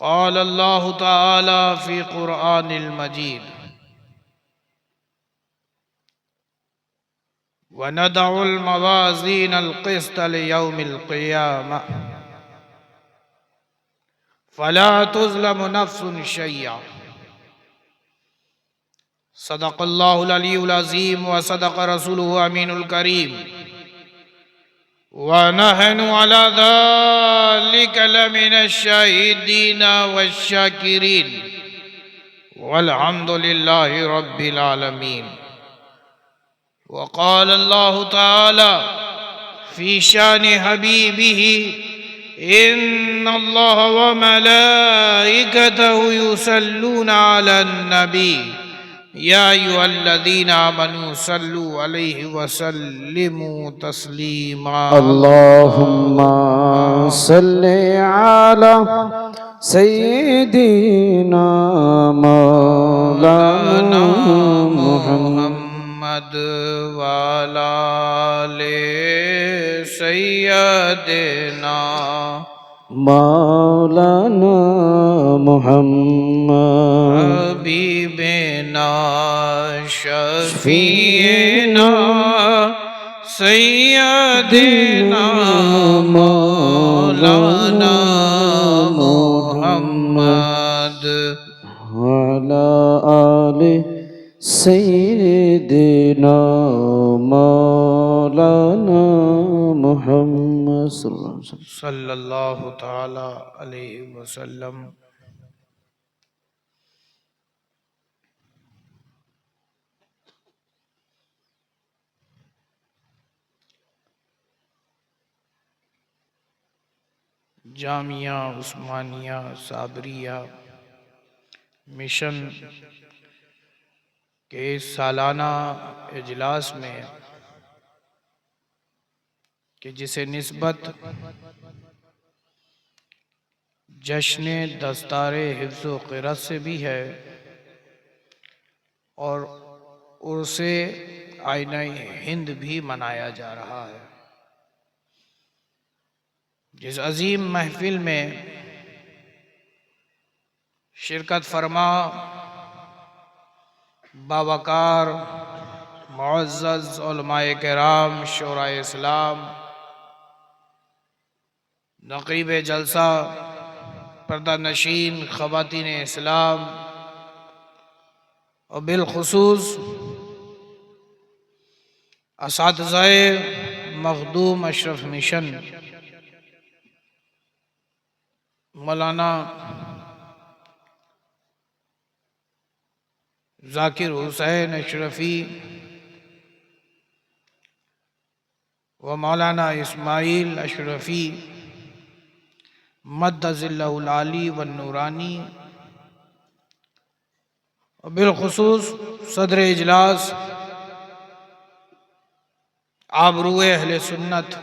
قال اللہ تعالی فی قرآن المجید وَنَضَعُ الْمَوَازِينَ الْقِسْطَ لِيَوْمِ الْقِيَامَةِ فَلَا تُظْلَمُ نَفْسٌ شَيْئًا صدق اللہ العلی العظیم وصدق رسولہ امین الکریم وَنَحْنُ عَلَى ذَلِكَ لَمِنَ الشَّاهِدِينَ وَالشَّاكِرِينَ وَالْحَمْدُ لِلَّهِ رَبِّ الْعَالَمِينَ وقال الله تعالى في شان حبيبه إن الله وملائكته يصلون على النبي يا أيها الذين آمنوا صلوا عليه وسلموا تسليما اللهم صل على سيدنا مولانا محمد وعلى آل سيدنا مولانا محمد حبیبنا شفیعنا سیدنا مولانا محمد وعلى آل سيدنا مولانا محمد صلی اللہ تعالی علیہ وسلم. جامعہ عثمانیہ صابریہ مشن کے سالانہ اجلاس میں کہ جسے نسبت جشن دستار حفظ و قرأت سے بھی ہے اور عرس آئینہ ہند بھی منایا جا رہا ہے. جس عظیم محفل میں شرکت فرما باوقار معزز علماء کرام شورائے اسلام نقیب جلسہ پردہ نشین خواتین اسلام اور بالخصوص اساتذہ مخدوم اشرف مشن مولانا ذاکر حسین اشرفی و مولانا اسماعیل اشرفی مد ظلہ العالی والنورانی اور بالخصوص صدر اجلاس آبرو اہل سنت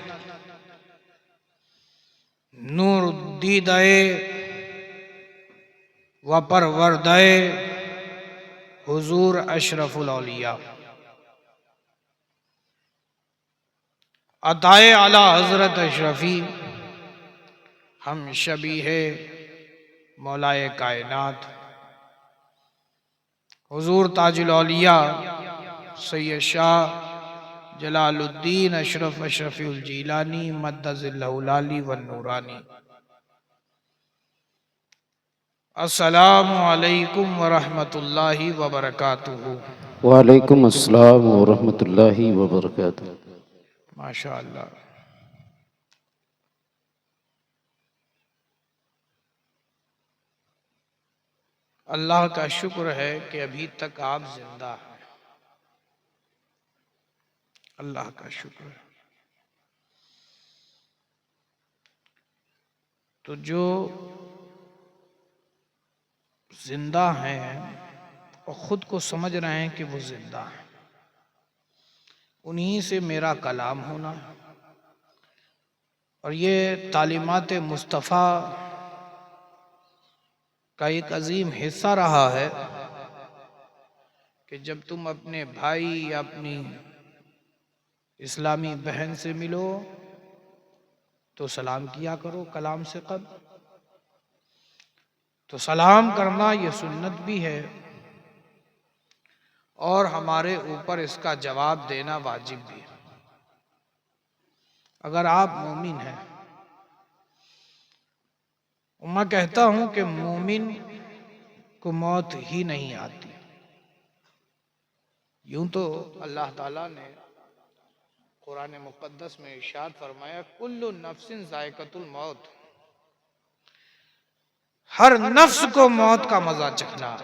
نور دیدائے و پروردائے حضور اشرف الاولیاء عطائے اعلی حضرت اشرفی ہم شبیہ مولائے کائنات حضور تاج الاولیاء سید شاہ جلال الدین اشرف اشرفی الجیلانی مد ظلہ العالی والنورانی. السلام علیکم ورحمۃ اللہ وبرکاتہ. وعلیکم السلام ورحمۃ اللہ وبرکاتہ. ماشاءاللہ. اللہ کا شکر ہے کہ ابھی تک آپ زندہ ہیں. اللہ کا شکر ہے. تو جو زندہ ہیں اور خود کو سمجھ رہے ہیں کہ وہ زندہ ہیں انہی سے میرا کلام ہونا ہے. اور یہ تعلیمات مصطفیٰ کا ایک عظیم حصہ رہا ہے کہ جب تم اپنے بھائی یا اپنی اسلامی بہن سے ملو تو سلام کیا کرو کلام سے قبل. تو سلام کرنا یہ سنت بھی ہے اور ہمارے اوپر اس کا جواب دینا واجب بھی ہے۔ اگر آپ مومن ہیں، میں کہتا ہوں کہ مومن کو موت ہی نہیں آتی۔ یوں تو اللہ تعالیٰ نے قرآن مقدس میں ارشاد فرمایا کل نفس ذائقۃ الموت، ہر نفس کو موت کا مزہ چکھنا،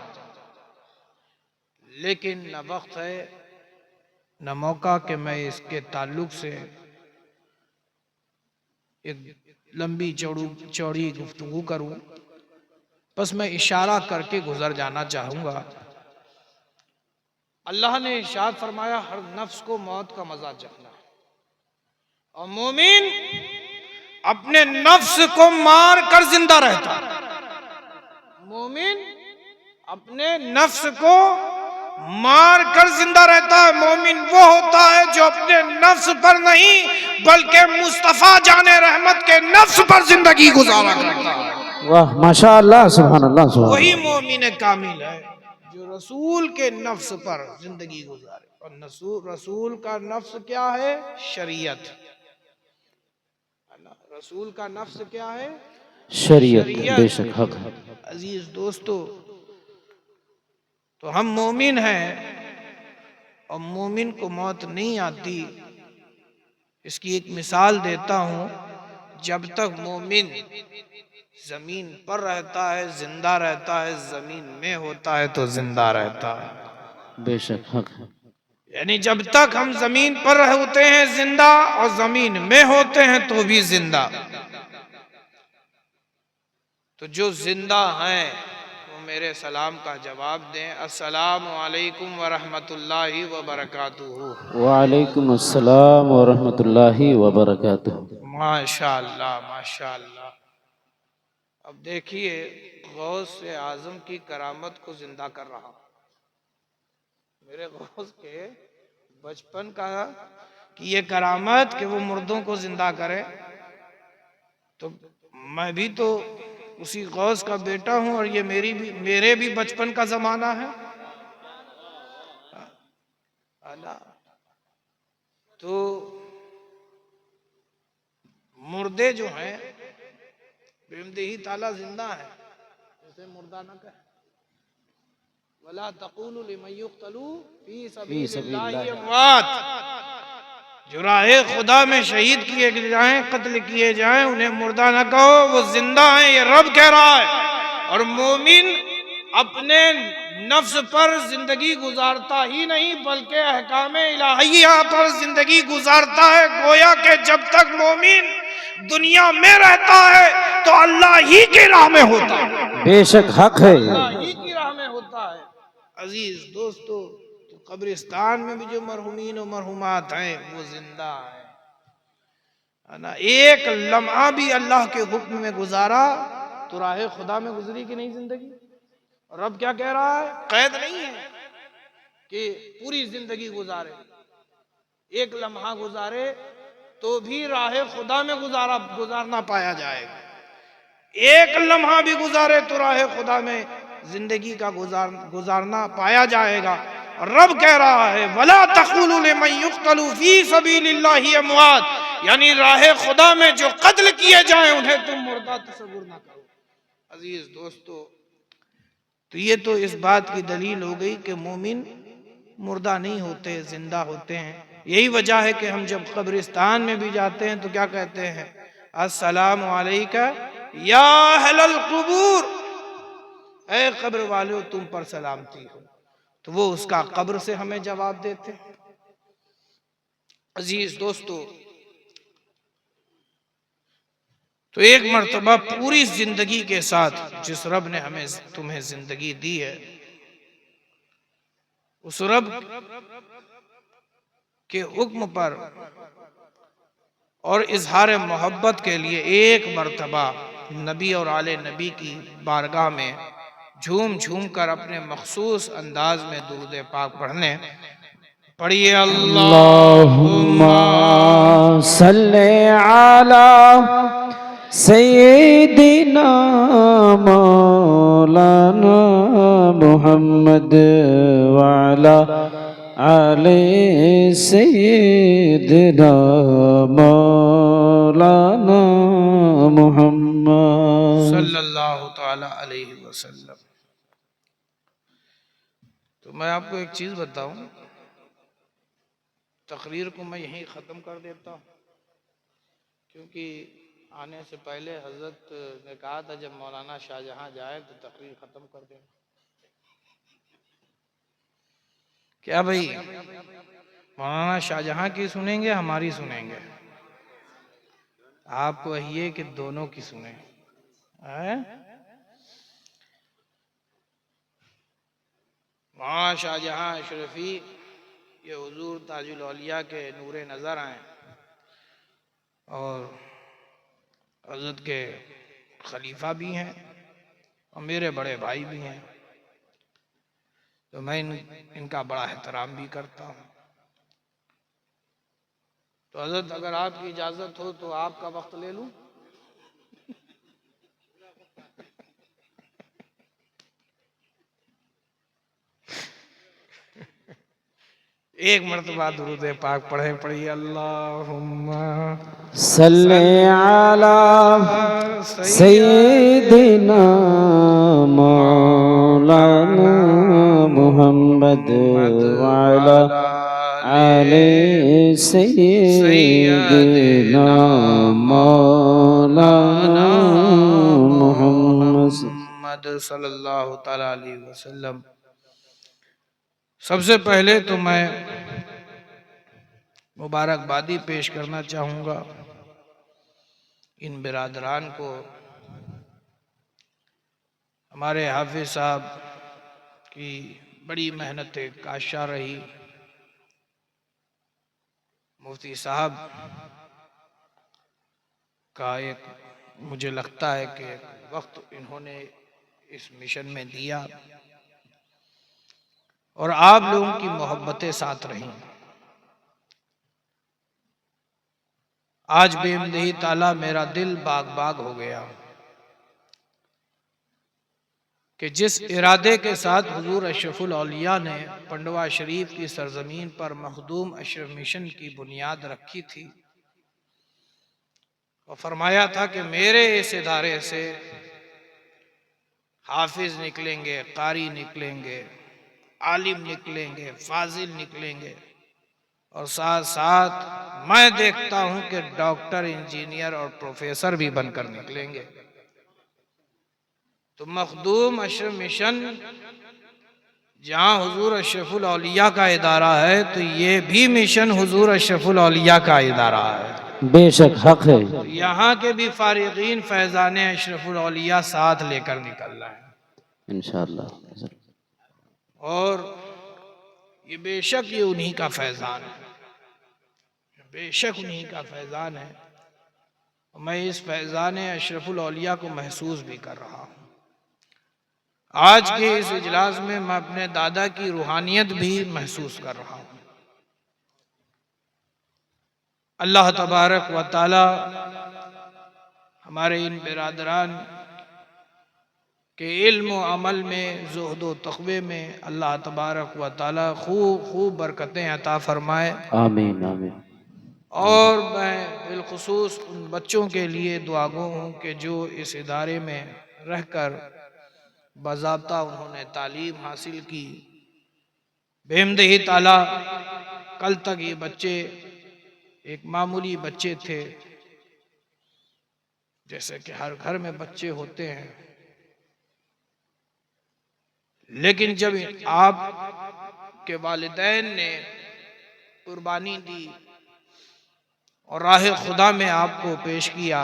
لیکن نہ وقت ہے نہ موقع کہ میں اس کے تعلق سے ایک لمبی چوڑی گفتگو کروں، بس میں اشارہ کر کے گزر جانا چاہوں گا۔ اللہ نے ارشاد فرمایا ہر نفس کو موت کا مزہ چکھنا، اور مومن اپنے نفس کو مار کر زندہ رہتا ہے۔ مومن اپنے نفس کو مار کر زندہ رہتا ہے۔ مومن وہ ہوتا ہے جو اپنے نفس پر نہیں بلکہ مصطفیٰ جان رحمت کے نفس پر زندگی گزارا کرتا ہے۔ واہ ماشاءاللہ سبحان اللہ سبحان وہی اللہ۔ مومن کامل ہے جو رسول کے نفس پر زندگی گزارے، اور رسول کا نفس کیا ہے؟ شریعت۔ رسول کا نفس کیا ہے؟ شریعت بے شک حق ہے۔ عزیز دوستو، تو ہم مومن ہیں اور مومن کو موت نہیں آتی۔ اس کی ایک مثال دیتا ہوں، جب تک مومن زمین پر رہتا ہے زندہ رہتا ہے، زمین میں ہوتا ہے تو زندہ رہتا ہے۔ بے شک حق ہے۔ یعنی جب تک ہم زمین پر ہوتے ہیں زندہ اور زمین میں ہوتے ہیں تو بھی زندہ۔ تو جو زندہ ہیں وہ میرے سلام کا جواب دیں، السلام علیکم ورحمۃ اللہ وبرکاتہ۔ وعلیکم السلام ورحمۃ اللہ وبرکاتہ۔ ماشاءاللہ ماشاءاللہ۔ اب دیکھیے غوث اعظم کی کرامت کو زندہ کر رہا ہوں۔ میرے غوث کے بچپن کا کی یہ کرامت کہ وہ مردوں کو زندہ کرے، تو میں بھی تو اسی غوث کا بیٹا ہوں، اور یہ میرے بھی بچپن کا زمانہ ہے۔ تو مردے جو ہیں بحمدہ تعالیٰ زندہ ہیں، اسے مردہ نہ کہے۔ وَلَا تَقُولُوا لِمَن يُقْتَلُ فِي سَبِيلِ اللَّهِ أَمْوَاتٌ، جو راہ خدا میں شہید کیے جائیں، قتل کیے جائیں، انہیں مردہ نہ کہو، وہ زندہ ہیں، یہ رب کہہ رہا ہے۔ اور مومن اپنے نفس پر زندگی گزارتا ہی نہیں بلکہ احکام الہیہ پر زندگی گزارتا ہے، گویا کہ جب تک مومن دنیا میں رہتا ہے تو اللہ ہی کی راہ میں ہوتا ہے۔ بے شک حق ہے۔ اللہ ہی کی راہ میں ہوتا ہے۔ عزیز دوستو، تو قبرستان میں بھی جو مرحومین و مرحومات ہیں وہ زندہ ہیں۔ ایک لمحہ بھی اللہ کے حکم میں گزارا تو راہ خدا میں گزری کہ نہیں زندگی؟ رب کیا کہہ رہا ہے؟ قید نہیں ہے کہ پوری زندگی گزارے، ایک لمحہ گزارے تو بھی راہ خدا میں گزارنا پایا جائے گا۔ ایک لمحہ بھی گزارے تو راہ خدا میں زندگی کا گزارنا پایا جائے گا۔ رب کہہ رہا ہے وَلَا تَقُولُوا لِمَن يُقْتَلُ فِي سَبِيلِ اللَّهِ أَمْوَاتٌ، یعنی راہ خدا میں جو قتل کیے جائیں انہیں تم مردہ تصور نہ کرو۔ عزیز دوستو، تو یہ تو اس بات کی دلیل ہو گئی کہ مومن مردہ نہیں ہوتے، زندہ ہوتے ہیں۔ یہی وجہ ہے کہ ہم جب قبرستان میں بھی جاتے ہیں تو کیا کہتے ہیں؟ السلام علیکہ یا اہل القبور، اے قبر والو تم پر سلامتی ہو۔ تو وہ اس کا قبر سے ہمیں جواب دیتے ہیں۔ عزیز دوستو، تو ایک مرتبہ پوری زندگی کے ساتھ جس رب نے تمہیں زندگی دی ہے، اس رب کے حکم پر اور اظہار محبت کے لیے ایک مرتبہ نبی اور آل نبی کی بارگاہ میں جھوم جھوم کر اپنے مخصوص انداز میں درود پاک پڑھنے۔ پڑھیے اللہم صلی علی سیدنا مولانا مولانا محمد وعلى آل سيدنا مولانا محمد صلی اللہ تعالی علیہ وسلم۔ تو میں آپ کو ایک چیز بتاؤں، تقریر کو میں یہیں ختم کر دیتا ہوں، کیونکہ آنے سے پہلے حضرت نے کہا تھا جب مولانا شاہ جہاں جائے تو تقریر ختم کر دیں۔ کیا بھائی، مولانا شاہ جہاں کی سنیں گے ہماری سنیں گے؟ آپ کو یہ کہ دونوں کی سنیں۔ مولانا شاہ جہاں اشرفی یہ حضور تاج الاولیاء کے نور نظر آئے اور حضرت کے خلیفہ بھی ہیں اور میرے بڑے بھائی بھی ہیں، تو میں ان کا بڑا احترام بھی کرتا ہوں۔ تو حضرت اگر آپ کی اجازت ہو تو آپ کا وقت لے لوں؟ ایک مرتبہ درود پاک پڑھیے، اللہم صلی علی سیدنا مولانا محمد وعلی آل سیدنا مولانا محمد صلی اللہ تعالی علیہ وسلم۔ سب سے پہلے تو میں مبارکبادی پیش کرنا چاہوں گا ان برادران کو۔ ہمارے حافظ صاحب کی بڑی محنت کاشا رہی، مفتی صاحب کا ایک مجھے لگتا ہے کہ وقت انہوں نے اس مشن میں دیا اور آپ لوگوں کی محبتیں ساتھ رہیں۔ آج بے امدہی تعالیٰ میرا دل باغ باغ ہو گیا کہ جس ارادے کے ساتھ حضور اشرف الاولیاء نے پنڈوا شریف کی سرزمین پر مخدوم اشرف مشن کی بنیاد رکھی تھی اور فرمایا تھا کہ میرے اس ادارے سے حافظ نکلیں گے، قاری نکلیں گے، عالم نکلیں گے، فاضل نکلیں گے، اور ساتھ ساتھ میں دیکھتا ہوں کہ ڈاکٹر، انجینئر اور پروفیسر بھی بن کر نکلیں گے۔ تو مخدوم اشرف مشن جہاں حضور اشرف الاولیاء کا ادارہ ہے تو یہ بھی مشن حضور اشرف الاولیاء کا ادارہ ہے۔ بے شک حق ہے، یہاں کے بھی فارغین فیضان اشرف الاولیاء ساتھ لے کر نکل رہے ہیں، انشاءاللہ۔ اور یہ بے شک یہ انہی کا فیضان ہے، بے شک انہی کا فیضان ہے۔ میں اس فیضان اشرف الاولیاء کو محسوس بھی کر رہا ہوں۔ آج کے اس اجلاس میں میں اپنے دادا کی روحانیت بھی محسوس کر رہا ہوں۔ اللہ تبارک و تعالی ہمارے ان برادران کہ علم و عمل میں، زہد و تقوی میں اللہ تبارک و تعالی خوب خوب برکتیں عطا فرمائے۔ آمین آمین۔ اور میں بالخصوص ان بچوں کے لیے دعا گو ہوں کہ جو اس ادارے میں رہ کر باضابطہ انہوں نے تعلیم حاصل کی، بحمدہ تعالی کل تک یہ بچے ایک معمولی بچے تھے، جیسے کہ ہر گھر میں بچے ہوتے ہیں، لیکن جب آپ کے والدین نے قربانی دی اور راہ خدا میں آپ کو پیش کیا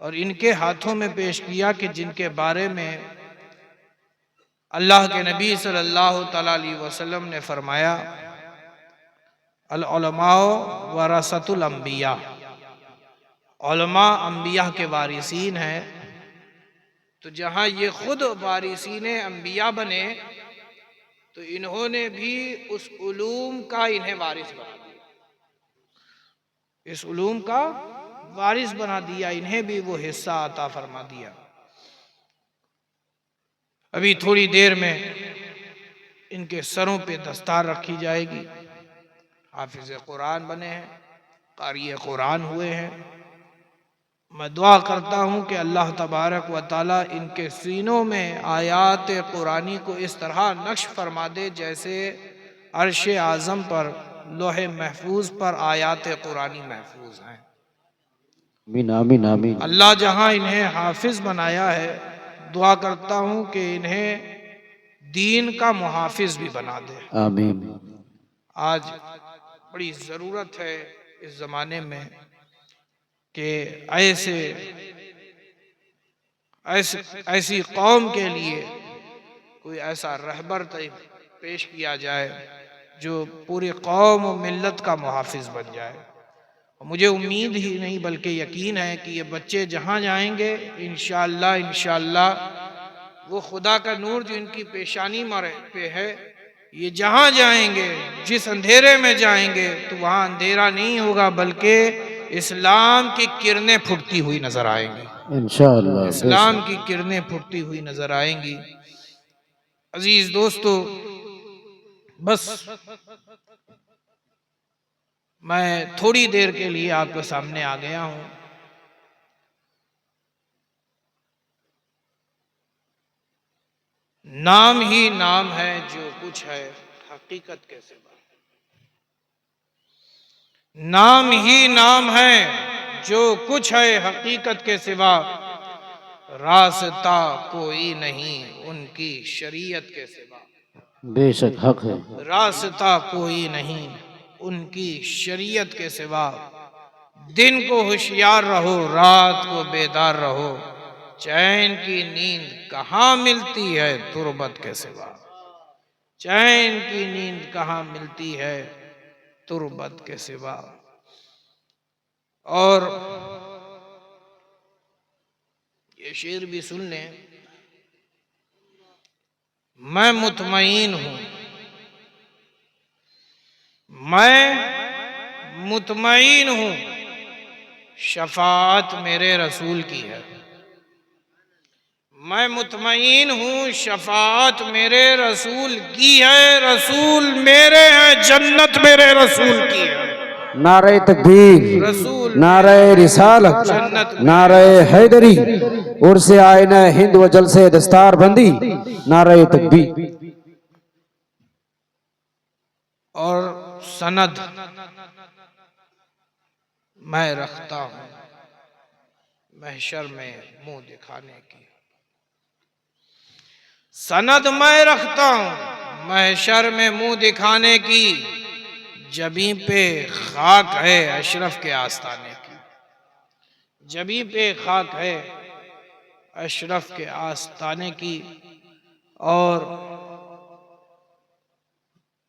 اور ان کے ہاتھوں میں پیش کیا کہ جن کے بارے میں اللہ کے نبی صلی اللہ علیہ وسلم نے فرمایا العلماء ورثۃ الانبیاء، علماء انبیاء کے وارثین ہیں، تو جہاں یہ خود وارثین انبیاء بنے تو انہوں نے بھی اس علوم کا انہیں وارث بنا دیا، اس علوم کا وارث بنا دیا، انہیں بھی وہ حصہ عطا فرما دیا۔ ابھی تھوڑی دیر میں ان کے سروں پہ دستار رکھی جائے گی. حافظ قرآن بنے ہیں، قاری قرآن ہوئے ہیں. میں دعا کرتا ہوں کہ اللہ تبارک و تعالیٰ ان کے سینوں میں آیات قرآنی کو اس طرح نقش فرما دے جیسے عرش اعظم پر لوح محفوظ پر آیات قرآنی محفوظ ہیں. آمین آمین آمین. اللہ جہاں انہیں حافظ بنایا ہے، دعا کرتا ہوں کہ انہیں دین کا محافظ بھی بنا دے. آمین. آج بڑی ضرورت ہے اس زمانے میں کہ ایسی قوم کے لیے کوئی ایسا رہبر پیش کیا جائے جو پوری قوم و ملت کا محافظ بن جائے. مجھے امید ہی نہیں بلکہ یقین ہے کہ یہ بچے جہاں جائیں گے انشاءاللہ وہ خدا کا نور جو ان کی پیشانی پہ ہے، یہ جہاں جائیں گے، جس اندھیرے میں جائیں گے تو وہاں اندھیرا نہیں ہوگا بلکہ اسلام کی کرنیں پھٹتی ہوئی نظر آئیں گی. انشاءاللہ. اسلام کی کرنیں پھٹتی ہوئی نظر آئیں گی. عزیز دوستو، بس میں تھوڑی دیر کے لیے آپ کے سامنے آ گیا ہوں. نام ہی نام ہے جو کچھ ہے حقیقت کے سوا. نام ہی نام ہے جو کچھ ہے حقیقت کے سوا. راستہ کوئی نہیں ان کی شریعت کے سوا. بے شک حق ہے. راستہ کوئی نہیں ان کی شریعت کے سوا. دن کو ہوشیار رہو، رات کو بیدار رہو. چین کی نیند کہاں ملتی ہے تربت کے سوا. چین کی نیند کہاں ملتی ہے تربت کے سوا. اور یہ شعر بھی سن لیں. میں مطمئن ہوں، میں مطمئن ہوں شفاعت میرے رسول کی ہے. میں مطمئن ہوں شفاعت میرے رسول کی ہے. رسول میرے ہیں، جنت میرے رسول کی ہے. نعرہ تکبیر، رسول نعرہ رسالت، نعرہ حیدری، عرس آئینہ ہند و جلسے دستار بندی، نعرہ تکبیر. اور سند میں رکھتا ہوں محشر میں منہ دکھانے کی. سند میں رکھتا ہوں محشر میں منہ دکھانے کی. جبیں پہ خاک ہے اشرف کے آستانے کی. جبیں پہ خاک ہے اشرف کے آستانے کی. اور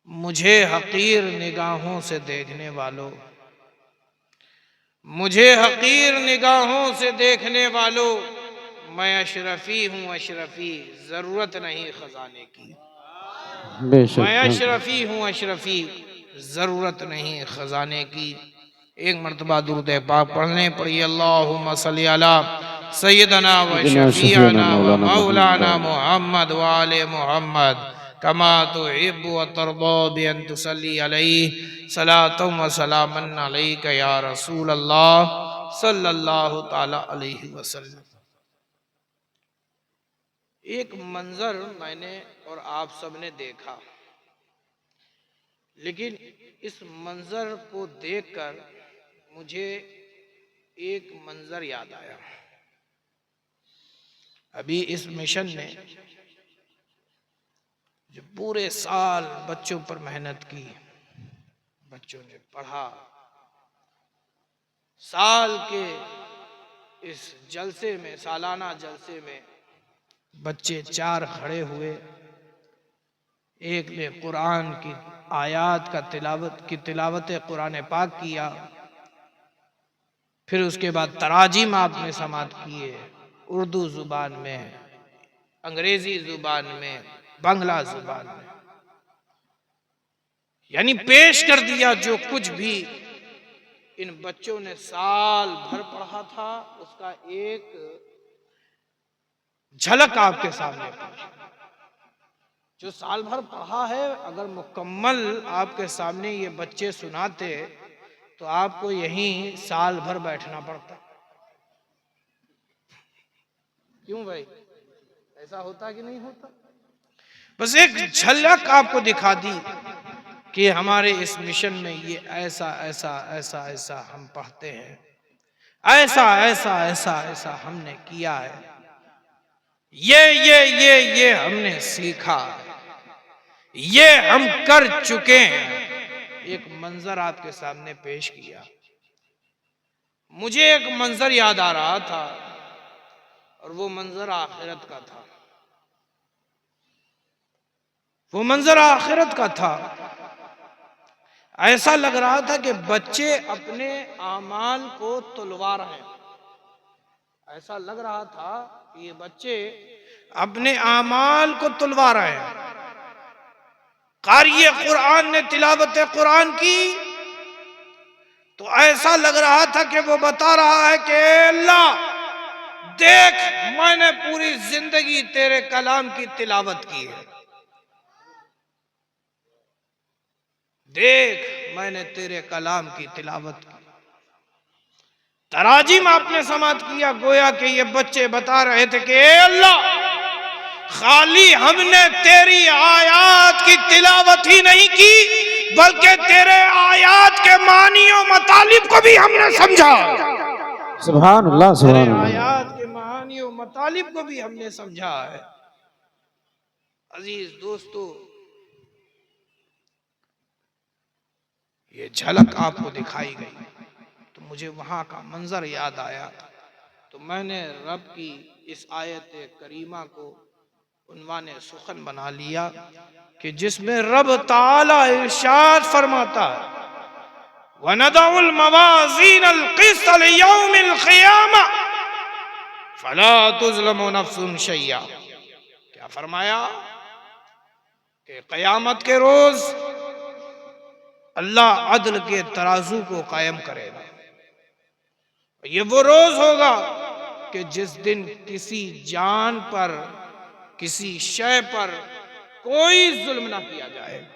مجھے حقیر نگاہوں سے دیکھنے والوں، مجھے حقیر نگاہوں سے دیکھنے والوں، میں اشرفی ہوں اشرفی، ضرورت نہیں خزانے کی. بے شک میں اشرفی ہوں اشرفی، ضرورت نہیں خزانے کی. ایک مرتبہ درود پاک پڑھنے پڑی. اللہم صلی علی سیدنا و شفیعنا و مولانا محمد و آل محمد کما تحب و ترضا بان تصلی علیہ صلاۃ و سلام علیک یا رسول اللہ صلی اللہ تعالی علیہ وسلم. ایک منظر میں نے اور آپ سب نے دیکھا، لیکن اس منظر کو دیکھ کر مجھے ایک منظر یاد آیا. ابھی اس مشن نے جو پورے سال بچوں پر محنت کی، بچوں نے پڑھا، سال کے اس جلسے میں، سالانہ جلسے میں بچے 4 کھڑے ہوئے. ایک نے قرآن کی آیات کی تلاوت قرآن پاک کیا. پھر اس کے بعد تراجم آپ نے سماعت کیے، اردو زبان میں، انگریزی زبان میں، بنگلہ زبان میں. یعنی پیش کر دیا جو کچھ بھی ان بچوں نے سال بھر پڑھا تھا، اس کا ایک جھلک آپ کے سامنے پیش. جو سال بھر پڑھا ہے اگر مکمل آپ کے سامنے یہ بچے سناتے تو آپ کو یہیں سال بھر بیٹھنا پڑتا. کیوں بھائی؟ ایسا ہوتا کہ نہیں ہوتا؟ بس ایک جھلک آپ کو دکھا دی کہ ہمارے اس مشن میں یہ ایسا ایسا ایسا ایسا ہم پڑھتے ہیں، ایسا ایسا ایسا ایسا ہم نے کیا ہے، یہ ہم نے سیکھا، یہ ہم کر چکے ہیں. ایک منظر آپ کے سامنے پیش کیا. مجھے ایک منظر یاد آ رہا تھا اور وہ منظر آخرت کا تھا. وہ منظر آخرت کا تھا. ایسا لگ رہا تھا کہ بچے اپنے اعمال کو تلوا رہے ہیں. ایسا لگ رہا تھا کہ یہ بچے اپنے اعمال کو تلوا رہے ہیں. قاری قرآن نے تلاوت قرآن کی تو ایسا لگ رہا تھا کہ وہ بتا رہا ہے کہ اے اللہ دیکھ میں نے پوری زندگی تیرے کلام کی تلاوت کی ہے، دیکھ میں نے تیرے کلام کی تلاوت کی. تراجم آپ نے سماعت کیا گویا کہ یہ بچے بتا رہے تھے کہ اے اللہ خالی ہم نے تیری آیات کی تلاوت ہی نہیں کی بلکہ تیرے آیات کے معنی و مطالب کو بھی ہم نے سمجھا. سبحان اللہ سبحان تیرے اللہ. آیات کے معنی و مطالب کو بھی ہم نے سمجھا ہے. عزیز دوستو، یہ جھلک آپ کو دکھائی گئی تو مجھے وہاں کا منظر یاد آیا تو میں نے رب کی اس آیت کریمہ کو عنوان سخن بنا لیا کہ جس میں رب تعالی ارشاد فرماتا ہے وَنَضَعُ الْمَوَازِينَ الْقِسْطَ لِيَوْمِ الْقِيَامَةِ فَلَا تُظْلَمُ نَفْسٌ شَيْئًا. کیا فرمایا کہ قیامت کے روز اللہ عدل کے ترازو کو قائم کرے گا. یہ وہ روز ہوگا کہ جس دن کسی جان پر کسی شے پر کوئی ظلم نہ کیا جائے گا،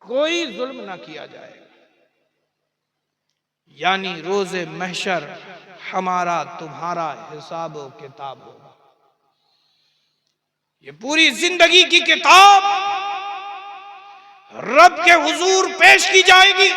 کوئی ظلم نہ کیا جائے گا. یعنی روز محشر ہمارا تمہارا حساب و کتاب ہوگا. یہ پوری زندگی کی کتاب رب کے حضور پیش کی جائے گی.